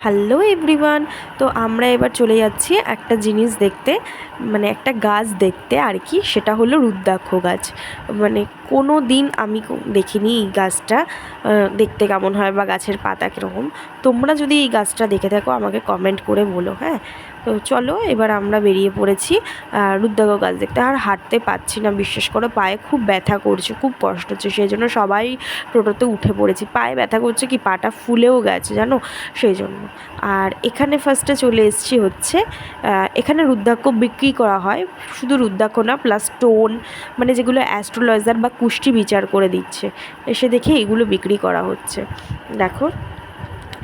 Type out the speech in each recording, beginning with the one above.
Hello everyone. তো আমরা এবার চলে যাচ্ছি একটা জিনিস দেখতে, মানে একটা গাছ দেখতে আর কি। সেটা হলো রুদ্রাক্ষ গাছ। মানে কোনো দিন আমি দেখিনি এই গাছটা দেখতে কেমন হয় বা গাছের পাতা কীরকম। তোমরা যদি এই গাছটা দেখে থাকো আমাকে কমেন্ট করে বলো। হ্যাঁ, তো চলো এবার আমরা বেরিয়ে পড়েছি রুদ্রাক্ষ গাছ দেখতে। আর হাঁটতে পারছি না, বিশ্বাস করো, পায়ে খুব ব্যথা করছে, খুব কষ্ট হচ্ছে। সেই জন্য সবাই টোটোতে উঠে পড়েছি। পায়ে ব্যথা করছে কি, পাটা ফুলেও গেছে জানো, সেই জন্য। আর এখানে ফার্স্টে চলে এসেছি হচ্ছে এখানে রুদ্রাক্ষ বিক্রি করা হয়। শুধু রুদ্রাক্ষ না, প্লাস স্টোন, মানে যেগুলো অ্যাস্ট্রোলজার বা কুষ্টি বিচার করে দিচ্ছে, এসে দেখে এগুলো বিক্রি করা হচ্ছে। দেখো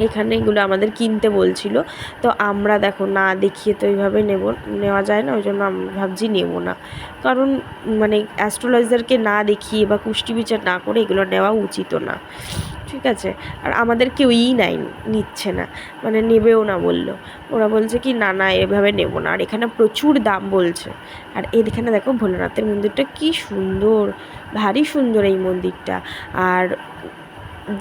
এখানে এগুলো আমাদের কিনতে বলছিল, তো আমরা দেখো না দেখিয়ে তো এইভাবে নেওয়া যায় না, ওই জন্য আমরা ভাবছি নেব না। কারণ মানে অ্যাস্ট্রোলজারকে না দেখিয়ে বা কুষ্টি বিচার না করে এগুলো নেওয়া উচিতও না, ঠিক আছে। আর আমাদের কেউই নিচ্ছে না, মানে নেবেও না বললো। ওরা বলছে কি না না এভাবে নেব না, আর এখানে প্রচুর দাম বলছে। আর এখানে দেখো ভোলানাথের মন্দিরটা কি সুন্দর, ভারী সুন্দর এই মন্দিরটা। আর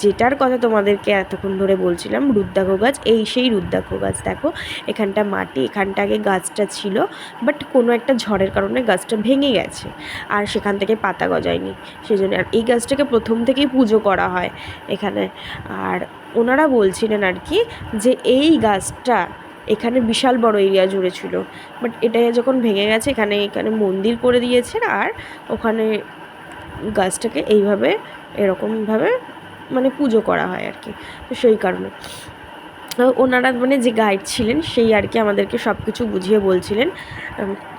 যেটার কথা তোমাদেরকে এতক্ষণ ধরে বলছিলাম, রুদ্রাক্ষ গাছ, এই সেই রুদ্রাক্ষ গাছ। দেখো এখানটা মাটি, এখানটা আগে গাছটা ছিল, বাট কোনো একটা ঝড়ের কারণে গাছটা ভেঙে গেছে, আর সেখান থেকে পাতা গজায়নি, সেই জন্য। আর এই গাছটাকে প্রথম থেকেই পুজো করা হয় এখানে। আর ওনারা বলছিলেন আর কি যে এই গাছটা এখানে বিশাল বড় এরিয়া জুড়ে ছিল, বাট এটা যখন ভেঙে গেছে এখানে মন্দির করে দিয়েছেন। আর ওখানে গাছটাকে এইভাবে এরকমভাবে মানে পুজো করা হয় আর কি। তো সেই কারণে ওনারা মানে যে গাইড ছিলেন সেই আর কি আমাদেরকে সব কিছু বুঝিয়ে বলছিলেন।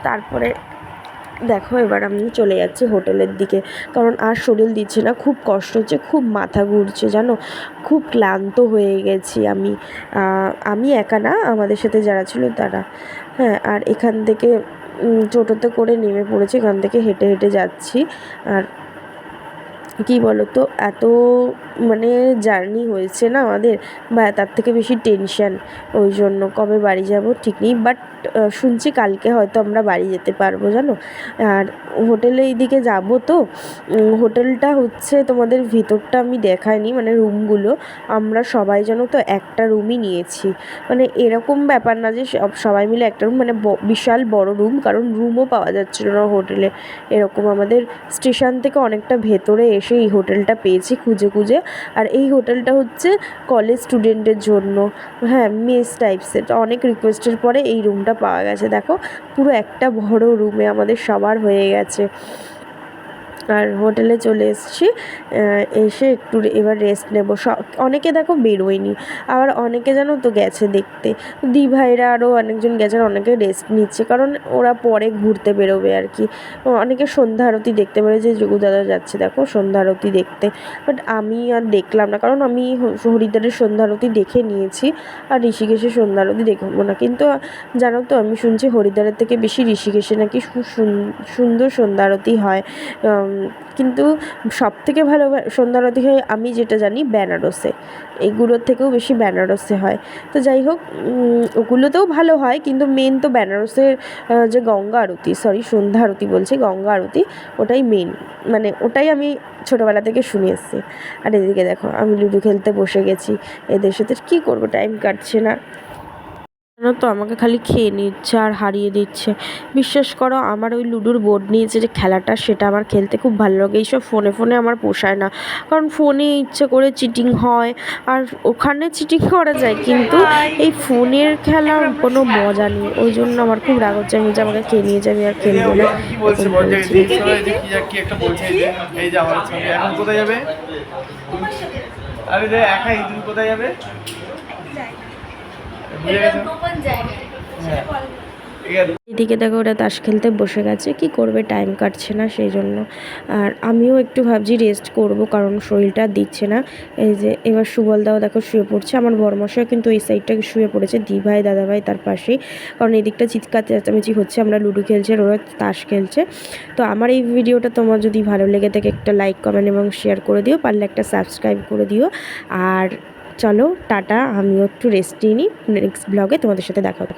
তারপরে দেখো এবার আমি চলে যাচ্ছি হোটেলের দিকে, কারণ আর শরীর দিচ্ছে না, খুব কষ্ট হচ্ছে, খুব মাথা ঘুরছে জানো, খুব ক্লান্ত হয়ে গেছি আমি একা না, আমাদের সাথে যারা ছিল তারা। হ্যাঁ, আর এখান থেকে টোটোতে করে নেমে পড়েছি, এখান থেকে হেঁটে হেঁটে যাচ্ছি। আর কী বলো তো, এত মানে জার্নি হয়েছে না আমাদের, বা তার থেকে বেশি টেনশান, ওই জন্য কবে বাড়ি যাব ঠিক নেই। বাট শুনছি কালকে হয়তো আমরা বাড়ি যেতে পারবো জানো। আর হোটেলে এইদিকে যাব, তো হোটেলটা হচ্ছে তোমাদের ভিতরটা আমি দেখাইনি, মানে রুমগুলো আমরা সবাই জানো তো একটা রুমই নিয়েছি। মানে এরকম ব্যাপার না যে সবাই মিলে একটা রুম, মানে বিশাল বড় রুম, কারণ রুমও পাওয়া যাচ্ছিল না হোটেলে এরকম। আমাদের স্টেশন থেকে অনেকটা ভেতরে এসে এই হোটেলটা পেয়েছি খুঁজে খুঁজে। আর এই হোটেলটা হচ্ছে কলেজ স্টুডেন্টের জন্য, হ্যাঁ, মেস টাইপসের। অনেক রিকোয়েস্টের পরে এই রুমটা পাওয়া গেছে। দেখো পুরো একটা বড় রুমে আমাদের সবার হয়ে গেছে। আর হোটেলে চলে এসেছি, এসে একটু এবার রেস্ট নেবো। অনেকে দেখো বেরোয়নি, আবার অনেকে জানো তো গেছে দেখতে, দি ভাইরা আরও অনেকজন গেছেন, অনেকে রেস্ট নিচ্ছে, কারণ ওরা পরে ঘুরতে বেরোবে আর কি। অনেকে সন্ধ্যা আরতি দেখতে পারে, যে যোগু দাদা যাচ্ছে দেখো সন্ধ্যা আরতি দেখতে, বাট আমি আর দেখলাম না, কারণ আমি হরিদ্বারের সন্ধ্যা আরতি দেখে নিয়েছি, আর ঋষিকেশের সন্ধ্যা আরতি দেখবো না। কিন্তু জানো তো, আমি শুনছি হরিদ্বারের থেকে বেশি ঋষিকেশে নাকি সুন্দর সন্ধ্যা আরতি হয়। কিন্তু সবথেকে ভালো সন্ধ্যা আরতি হয় আমি যেটা জানি বেনারসে, এইগুলোর থেকেও বেশি বেনারসে হয়। তো যাই হোক, ওগুলোতেও ভালো হয়, কিন্তু মেন তো বেনারসের যে গঙ্গা আরতি, সন্ধ্যা আরতি বলছি, গঙ্গা আরতি, ওটাই মেন, মানে ওটাই আমি ছোটোবেলা থেকে শুনে এসেছি। আর এদিকে দেখো আমি লুডো খেলতে বসে গেছি, এদের সাথে কী করবো, টাইম কাটছে না জানো তো, আমাকে খালি খেয়ে নিচ্ছে আর হারিয়ে দিচ্ছে। বিশ্বাস করো, আমার ওই লুডোর বোর্ড নিয়েছে যে খেলাটা, সেটা আমার খেলতে খুব ভালো লাগে। এইসব ফোনে ফোনে আমার পোষায় না, কারণ ফোনে ইচ্ছে করে চিটিং হয়, আর ওখানে চিটিং করা যায়, কিন্তু এই ফোনের খেলার কোনো মজা নেই। ওই জন্য আমার খুব রাগ হচ্ছে, আমি যে আমাকে খেয়ে নিয়ে যাবি আর খেলবো না। কোথায় যাবে? এদিকে দেখো ওরা তাস খেলতে বসে গেছে, কি করবে, টাইম কাটছে না সেই জন্য। আর আমিও একটু ভাবছি রেস্ট করব, কারণ শরীরটা দিচ্ছে না। এই যে এবার সুবলদাও দেখো শুয়ে পড়ছে, আমার বড়মশাই কিন্তু এই সাইডটাকে শুয়ে পড়েছে, দিভাই দাদাভাই তার পাশেই, কারণ এদিকটা চিৎকার চেঁচামেচি হচ্ছে, আমরা লুডো খেলছে আর ওরা তাস খেলছে। তো আমার এই ভিডিওটা তোমার যদি ভালো লেগে থাকে একটা লাইক কমেন্ট এবং শেয়ার করে দিও, পারলে একটা সাবস্ক্রাইব করে দিও। আর চলো টাটা, আমিও একটু রেস্ট নিই, নেক্সট ব্লগে তোমাদের সাথে দেখা হবে।